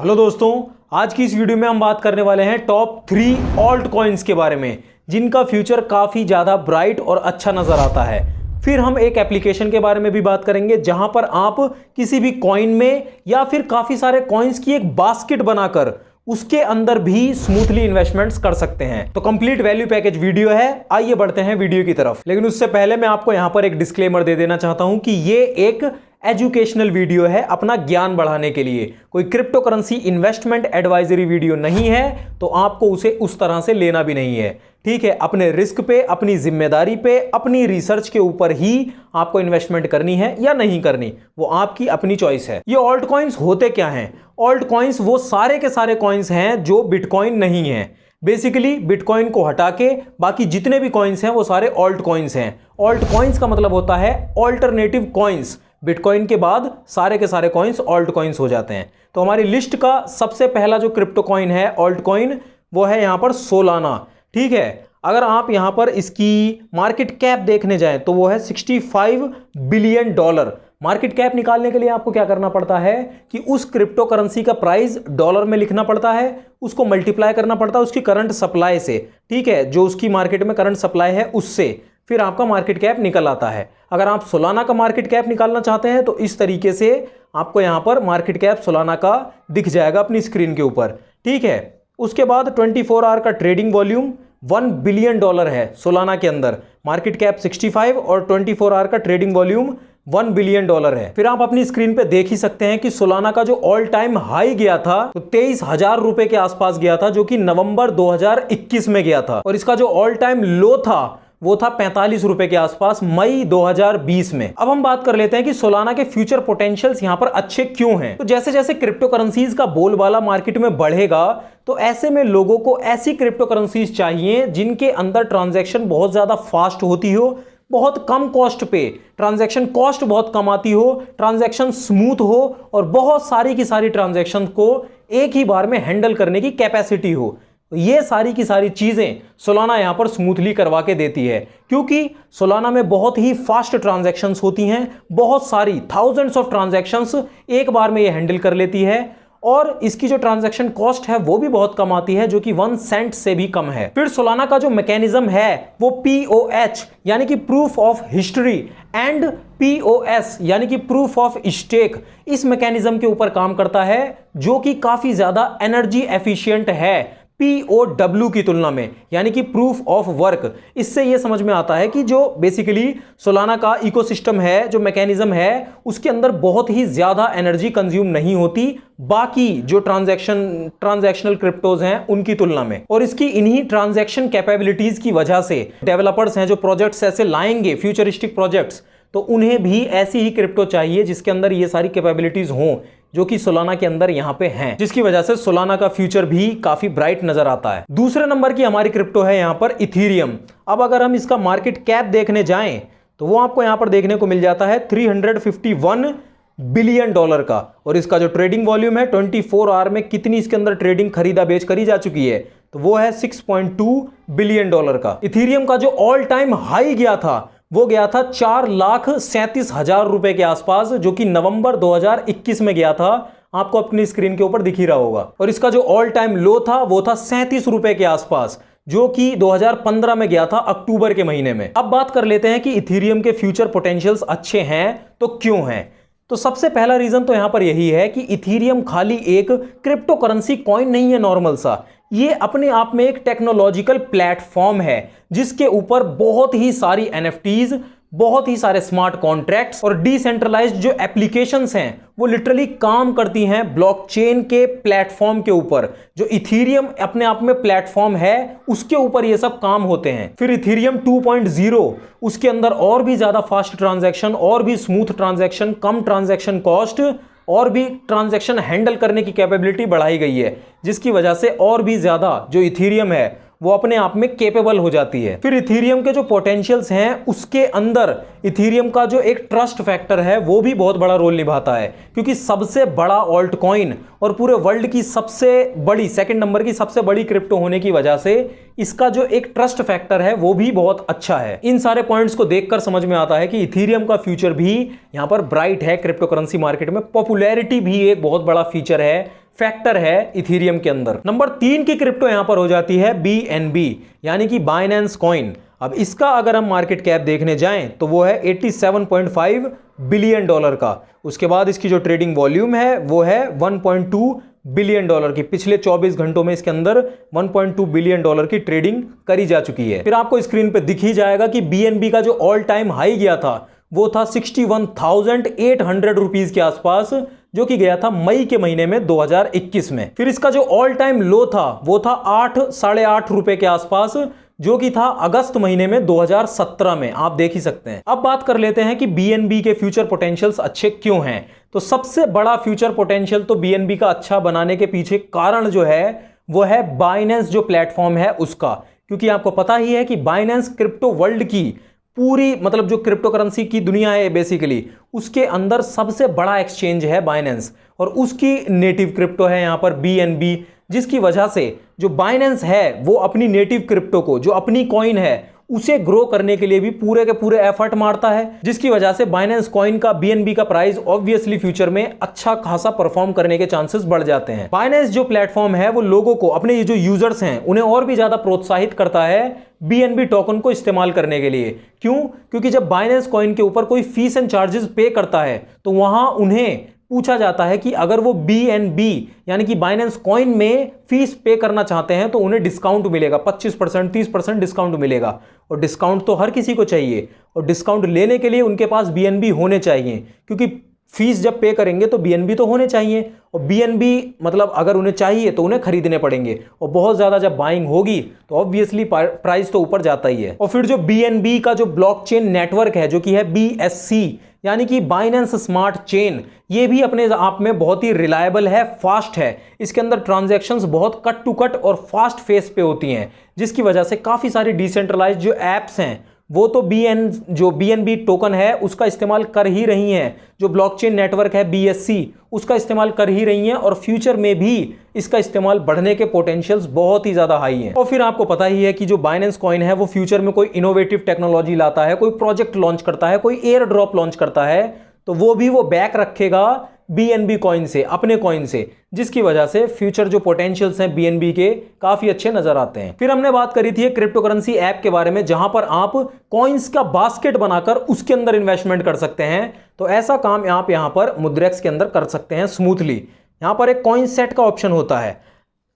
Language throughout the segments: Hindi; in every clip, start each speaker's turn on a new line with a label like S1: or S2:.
S1: हेलो दोस्तों, आज की इस वीडियो में हम बात करने वाले हैं टॉप 3 ऑल्ट कॉइन्स के बारे में जिनका फ्यूचर काफ़ी ज़्यादा ब्राइट और अच्छा नज़र आता है। फिर हम एक एप्लीकेशन के बारे में भी बात करेंगे जहां पर आप किसी भी कॉइन में या फिर काफ़ी सारे कॉइन्स की एक बास्केट बनाकर उसके अंदर भी स्मूथली इन्वेस्टमेंट्स कर सकते हैं। तो कंप्लीट वैल्यू पैकेज वीडियो है, आइए बढ़ते हैं वीडियो की तरफ। लेकिन उससे पहले मैं आपको यहां पर एक डिस्क्लेमर दे देना चाहता हूं कि ये एक एजुकेशनल वीडियो है, अपना ज्ञान बढ़ाने के लिए। कोई crypto currency investment advisory video नहीं है, तो आपको उसे उस तरह से लेना भी नहीं है। ठीक है, अपने रिस्क पे, अपनी जिम्मेदारी पे, अपनी रिसर्च के ऊपर ही आपको इन्वेस्टमेंट करनी है या नहीं करनी, वो आपकी अपनी चॉइस है। ये ऑल्ट कॉइन्स होते क्या हैं? ऑल्ट कॉइन्स वो सारे के सारे कॉइन्स हैं जो बिटकॉइन नहीं है। बेसिकली बिटकॉइन को हटा के बाकी जितने भी कॉइन्स हैं वो सारे ऑल्ट कॉइन्स हैं। ऑल्ट कॉइन्स का मतलब होता है ऑल्टरनेटिव कॉइन्स। बिटकॉइन के बाद सारे के सारे कॉइन्स ऑल्ट कॉइन्स हो जाते हैं। तो हमारी लिस्ट का सबसे पहला जो क्रिप्टो कॉइन है ऑल्ट कॉइन, वो है यहां पर सोलाना। ठीक है, अगर आप यहां पर इसकी मार्केट कैप देखने जाएं तो वो है $65 बिलियन। मार्केट कैप निकालने के लिए आपको क्या करना पड़ता है कि उस क्रिप्टो करेंसी का प्राइस डॉलर में लिखना पड़ता है, उसको मल्टीप्लाई करना पड़ता है उसकी करंट सप्लाई से। ठीक है, जो उसकी मार्केट में करंट सप्लाई है उससे फिर आपका मार्केट कैप निकल आता है। अगर आप सोलाना का मार्केट कैप निकालना चाहते हैं तो इस तरीके से आपको यहां पर मार्केट कैप सोलाना का दिख जाएगा अपनी स्क्रीन के ऊपर। ठीक है, उसके बाद 24 आवर का ट्रेडिंग वॉल्यूम $1 बिलियन है सोलाना के अंदर। मार्केट कैप 65 और 24 आवर का ट्रेडिंग वॉल्यूम $1 बिलियन है। फिर आप अपनी स्क्रीन पे देख ही सकते हैं कि सोलाना का जो ऑल टाइम हाई गया था तो 23,000 रुपए के आसपास गया था, जो कि नवंबर 2021 में गया था। और इसका जो ऑल टाइम लो था वो था 45 रुपए के आसपास मई 2020 में। अब हम बात कर लेते हैं कि सोलाना के फ्यूचर पोटेंशियल्स यहां पर अच्छे क्यों हैं। तो जैसे जैसे क्रिप्टो करेंसीज का बोलबाला मार्केट में बढ़ेगा तो ऐसे में लोगों को ऐसी क्रिप्टो करेंसीज चाहिए जिनके अंदर ट्रांजैक्शन बहुत ज्यादा फास्ट होती हो, बहुत कम कॉस्ट पे, ट्रांजैक्शन कॉस्ट बहुत कम आती हो, ट्रांजैक्शन स्मूथ हो और बहुत सारी की सारी ट्रांजैक्शन को एक ही बार में हैंडल करने की कैपेसिटी हो। तो ये सारी की सारी चीजें सोलाना यहां पर स्मूथली करवा के देती है, क्योंकि सोलाना में बहुत ही फास्ट ट्रांजैक्शंस होती हैं, बहुत सारी थाउजेंड्स ऑफ ट्रांजैक्शंस एक बार में ये हैंडल कर लेती है। और इसकी जो ट्रांजैक्शन कॉस्ट है वो भी बहुत कम आती है, जो कि 1 सेंट से भी कम है। फिर सोलाना का जो मैकेनिज्म है वो POH यानी कि proof of history and POS यानी कि प्रूफ ऑफ स्टेक, इस मैकेनिज्म के ऊपर काम करता है, जो कि काफी ज्यादा एनर्जी एफिशिएंट है POW की तुलना में, यानी कि प्रूफ ऑफ वर्क। इससे यह समझ में आता है कि जो बेसिकली सोलाना का इकोसिस्टम है, जो मैकेनिज्म है, उसके अंदर बहुत ही ज्यादा एनर्जी कंज्यूम नहीं होती बाकी जो ट्रांजैक्शनल क्रिप्टोज हैं उनकी तुलना में। और इसकी इन्हीं ट्रांजैक्शन कैपेबिलिटीज की वजह से डेवलपर्स हैं जो प्रोजेक्ट्स ऐसे लाएंगे, फ्यूचरिस्टिक प्रोजेक्ट्स, तो उन्हें भी ऐसी ही क्रिप्टो चाहिए जिसके अंदर ये सारी कैपेबिलिटीज हों, जो कि सोलाना के अंदर यहां पे हैं, जिसकी वजह से सोलाना का फ्यूचर भी काफी ब्राइट नजर आता है। दूसरे नंबर की हमारी क्रिप्टो है यहां पर इथीरियम। अब अगर हम इसका मार्केट कैप देखने जाएं तो वो आपको यहां पर देखने को मिल जाता है $351 बिलियन का। और इसका जो ट्रेडिंग वॉल्यूम है 24 आवर में कितनी इसके अंदर ट्रेडिंग खरीदा बेच करी जा चुकी है, तो वो है $6.2 बिलियन का। इथीरियम का जो ऑल टाइम हाई गया था वो गया था 4,37,000 रुपए के आसपास, जो कि नवंबर 2021 में गया था। आपको अपनी स्क्रीन के ऊपर दिख ही रहा होगा। और इसका जो ऑल टाइम लो था वो था 37 रुपए के आसपास, जो कि 2015 में गया था अक्टूबर के महीने में। अब बात कर लेते हैं कि इथीरियम के फ्यूचर पोटेंशियल्स अच्छे हैं तो क्यों हैं। तो सबसे पहला रीजन तो यहां पर यही है कि इथीरियम खाली एक क्रिप्टो करेंसी कॉइन नहीं है नॉर्मल सा, ये अपने आप में एक टेक्नोलॉजिकल प्लेटफॉर्म है जिसके ऊपर बहुत ही सारी NFTs, बहुत ही सारे स्मार्ट कॉन्ट्रैक्ट्स और डिसेंट्रलाइज्ड जो एप्लीकेशंस हैं वो लिटरली काम करती हैं ब्लॉकचेन के प्लेटफॉर्म के ऊपर। जो इथीरियम अपने आप में प्लेटफॉर्म है उसके ऊपर ये सब काम होते हैं। फिर इथीरियम 2.0, उसके अंदर और भी ज्यादा फास्ट ट्रांजैक्शन, और भी स्मूथ ट्रांजैक्शन, कम ट्रांजैक्शन कॉस्ट और भी ट्रांजैक्शन हैंडल करने की कैपेबिलिटी बढ़ाई गई है, जिसकी वजह से और भी ज्यादा जो इथीरियम है वो अपने आप में केपेबल हो जाती है। फिर इथीरियम के जो पोटेंशियल्स हैं उसके अंदर इथीरियम का जो एक ट्रस्ट फैक्टर है वो भी बहुत बड़ा रोल निभाता है, क्योंकि सबसे बड़ा ऑल्ट कॉइन और पूरे वर्ल्ड की सबसे बड़ी, सेकंड नंबर की सबसे बड़ी क्रिप्टो होने की वजह से इसका जो एक ट्रस्ट फैक्टर है वो भी बहुत अच्छा है। इन सारे पॉइंट्स को देखकर समझ में आता है कि इथीरियम का फ्यूचर भी यहां पर ब्राइट है क्रिप्टो करेंसी मार्केट में। पॉपुलैरिटी भी एक बहुत बड़ा फीचर है, फैक्टर है इथेरियम के अंदर। नंबर 3 की क्रिप्टो यहां पर हो जाती है BNB यानी कि बाइनेंस कॉइन। अब इसका अगर हम मार्केट कैप देखने जाएं तो वो है $87.5 बिलियन का। उसके बाद इसकी जो ट्रेडिंग वॉल्यूम है वो है $1.2 बिलियन की। पिछले 24 घंटों में इसके अंदर $1.2 बिलियन की ट्रेडिंग करी जा चुकी है। फिर आपको स्क्रीन पे दिख ही जाएगा कि BNB का जो ऑल टाइम हाई गया था वो था 61,800 रुपीज के आसपास, जो कि गया था मई के महीने में 2021 में। फिर इसका जो ऑल टाइम लो था वो था 8-8.5 रुपए के आसपास, जो कि था अगस्त महीने में 2017 में। आप देख ही सकते हैं। अब बात कर लेते हैं कि BNB के फ्यूचर पोटेंशियल्स अच्छे क्यों हैं। तो सबसे बड़ा फ्यूचर पोटेंशियल तो BNB का अच्छा बनाने के पीछे कारण जो है वो है बाइनेंस जो प्लेटफॉर्म है उसका। क्योंकि आपको पता ही है कि बाइनेंस क्रिप्टो वर्ल्ड की पूरी मतलब जो क्रिप्टो करेंसी की दुनिया है बेसिकली उसके अंदर सबसे बड़ा एक्सचेंज है बाइनेंस, और उसकी नेटिव क्रिप्टो है यहां पर BNB, जिसकी वजह से जो बाइनेंस है वो अपनी नेटिव क्रिप्टो को, जो अपनी कॉइन है, उसे ग्रो करने के लिए भी पूरे के पूरे एफर्ट मारता है, जिसकी वजह से बाइनेंस कॉइन का BNB का प्राइस ऑब्वियसली फ्यूचर में अच्छा खासा परफॉर्म करने के चांसेस बढ़ जाते हैं। बाइनेंस जो प्लेटफॉर्म है वो लोगों को, अपने ये जो यूजर्स हैं उन्हें और भी ज्यादा प्रोत्साहित करता है BNB टोकन को इस्तेमाल करने के लिए। क्यों? क्योंकि जब बाइनेंस कॉइन के ऊपर कोई फीस एंड चार्जेस पे करता है तो वहां उन्हें पूछा जाता है कि अगर वो BNB यानी कि बाइनेंस कॉइन में फीस पे करना चाहते हैं तो उन्हें डिस्काउंट मिलेगा, 25% 30% डिस्काउंट मिलेगा। और डिस्काउंट तो हर किसी को चाहिए, और डिस्काउंट लेने के लिए उनके पास BNB होने चाहिए, क्योंकि फीस जब पे करेंगे तो BNB तो होने चाहिए, और BNB मतलब अगर उन्हें चाहिए तो उन्हें खरीदने पड़ेंगे, और बहुत ज़्यादा जब बाइंग होगी तो ऑब्वियसली प्राइस तो ऊपर जाता ही है। और फिर जो BNB का जो ब्लॉकचेन नेटवर्क है जो कि है BSC यानी कि बाइनेंस स्मार्ट चेन, ये भी अपने आप में बहुत ही रिलायबल है, फास्ट है। इसके अंदर ट्रांजैक्शंस बहुत कट टू कट और फास्ट फेस पे होती हैं, जिसकी वजह से काफ़ी सारी डिसेंट्रलाइज जो एप्स हैं वो तो जो BNB टोकन है उसका इस्तेमाल कर ही रही हैं, जो ब्लॉकचेन नेटवर्क है BSC उसका इस्तेमाल कर ही रही हैं, और फ्यूचर में भी इसका इस्तेमाल बढ़ने के पोटेंशियल्स बहुत ही ज़्यादा हाई हैं। और फिर आपको पता ही है कि जो बाइनेंस कॉइन है वो फ्यूचर में कोई इनोवेटिव टेक्नोलॉजी लाता है, कोई प्रोजेक्ट लॉन्च करता है, कोई एयर ड्रॉप लॉन्च करता है, तो वो बैक रखेगा BNB कॉइन से, अपने कॉइन से, जिसकी वजह से फ्यूचर जो पोटेंशियल्स हैं BNB के काफी अच्छे नजर आते हैं। फिर हमने बात करी थी एक क्रिप्टो करेंसी ऐप के बारे में जहां पर आप कॉइन्स का बास्केट बनाकर उसके अंदर इन्वेस्टमेंट कर सकते हैं। तो ऐसा काम आप यहां पर मुद्रेक्स के अंदर कर सकते हैं स्मूथली। यहां पर एक कॉइन सेट का ऑप्शन होता है।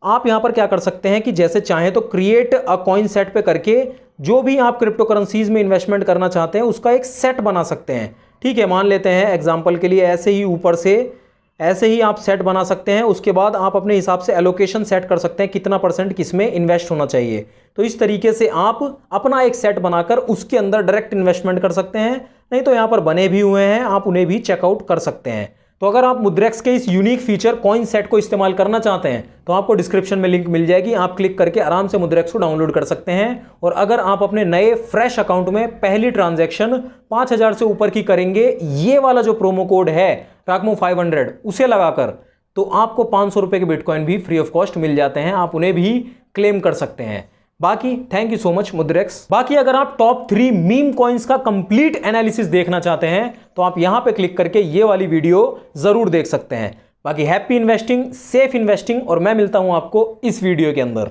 S1: आप यहां पर क्या कर सकते हैं कि जैसे चाहें तो क्रिएट अ कॉइन सेट पे करके जो भी आप क्रिप्टो करेंसीज में इन्वेस्टमेंट करना चाहते हैं उसका एक सेट बना सकते हैं। ठीक है, मान लेते हैं एग्जांपल के लिए ऐसे ही ऊपर से ऐसे ही आप सेट बना सकते हैं। उसके बाद आप अपने हिसाब से एलोकेशन सेट कर सकते हैं कितना % किस में इन्वेस्ट होना चाहिए। तो इस तरीके से आप अपना एक सेट बनाकर उसके अंदर डायरेक्ट इन्वेस्टमेंट कर सकते हैं। नहीं तो यहाँ पर बने भी हुए हैं, आप उन्हें भी चेकआउट कर सकते हैं। तो अगर आप मुद्रेक्स के इस यूनिक फीचर कॉइन सेट को इस्तेमाल करना चाहते हैं तो आपको डिस्क्रिप्शन में लिंक मिल जाएगी, आप क्लिक करके आराम से मुद्रेक्स को डाउनलोड कर सकते हैं। और अगर आप अपने नए फ्रेश अकाउंट में पहली ट्रांजैक्शन 5,000 से ऊपर की करेंगे, ये वाला जो प्रोमो कोड है राकमो 500 उसे लगाकर, तो आपको 500 रुपए के बिटकॉइन भी फ्री ऑफ कॉस्ट मिल जाते हैं, आप उन्हें भी क्लेम कर सकते हैं। बाकी थैंक यू सो मच मुद्रेक्स। बाकी अगर आप टॉप 3 मीम कॉइन्स का कंप्लीट एनालिसिस देखना चाहते हैं तो आप यहां पे क्लिक करके ये वाली वीडियो जरूर देख सकते हैं। बाकी हैप्पी इन्वेस्टिंग, सेफ इन्वेस्टिंग, और मैं मिलता हूं आपको इस वीडियो के अंदर।